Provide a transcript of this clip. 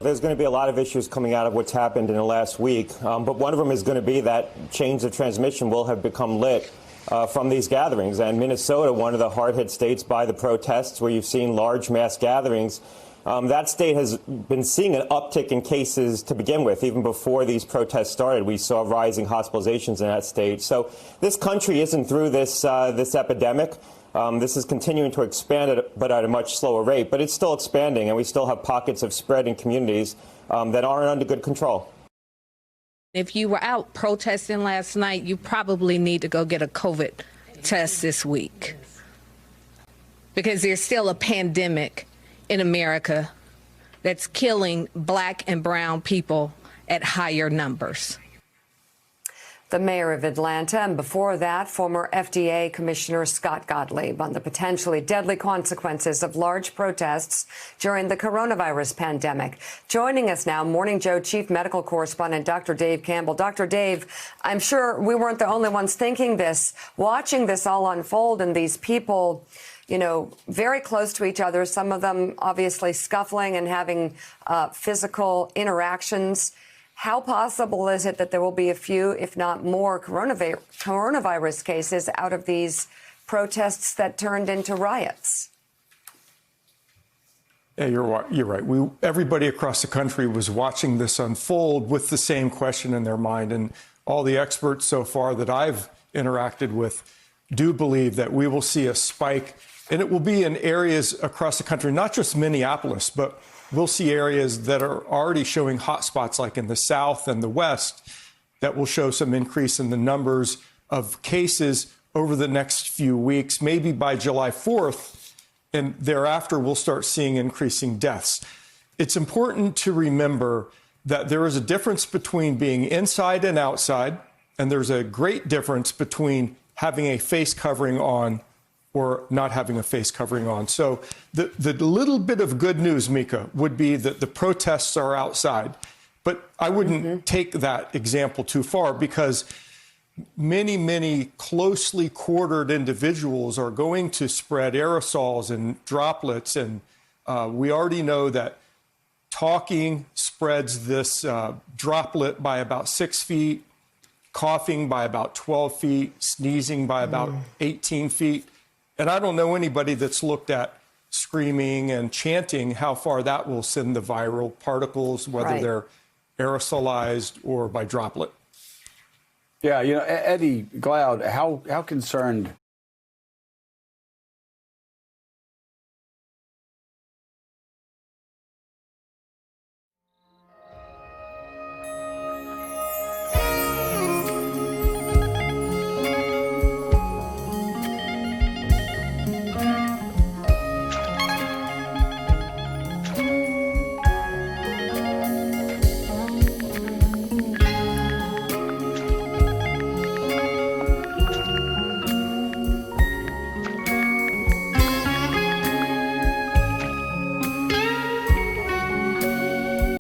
There's going to be a lot of issues coming out of what's happened in the last week, but one of them is going to be that chains of transmission will have become lit from these gatherings. And Minnesota, one of the hard-hit states by the protests where you've seen large mass gatherings, that state has been seeing an uptick in cases to begin with. Even before these protests started, we saw rising hospitalizations in that state. So this country isn't through this epidemic. This is continuing to expand, but at a much slower rate. But it's still expanding, and we still have pockets of spread in communities that aren't under good control. If you were out protesting last night, you probably need to go get a COVID test this week, because there's still a pandemic in America that's killing Black and brown people at higher numbers. The mayor of Atlanta, and before that, former FDA Commissioner Scott Gottlieb on the potentially deadly consequences of large protests during the coronavirus pandemic. Joining us now, Morning Joe Chief Medical Correspondent Dr. Dave Campbell. Dr. Dave, I'm sure we weren't the only ones thinking this, watching this all unfold, and these people, you know, very close to each other, some of them obviously scuffling and having physical interactions. How possible is it that there will be a few, if not more, coronavirus cases out of these protests that turned into riots? Yeah, you're right. Everybody across the country was watching this unfold with the same question in their mind. And all the experts so far that I've interacted with do believe that we will see a spike. And it will be in areas across the country, not just Minneapolis, but we'll see areas that are already showing hotspots, like in the South and the West, that will show some increase in the numbers of cases over the next few weeks. Maybe by July 4th and thereafter, we'll start seeing increasing deaths. It's important to remember that there is a difference between being inside and outside, and there's a great difference between having a face covering on or not having a face covering on. So the little bit of good news, Mika, would be that the protests are outside. But I wouldn't take that example too far, because many closely quartered individuals are going to spread aerosols and droplets. And we already know that talking spreads this droplet by about 6 feet, coughing by about 12 feet, sneezing by about 18 feet. And I don't know anybody that's looked at screaming and chanting, how far that will send the viral particles, whether they're aerosolized or by droplet. Yeah, you know, Eddie Glaude, how concerned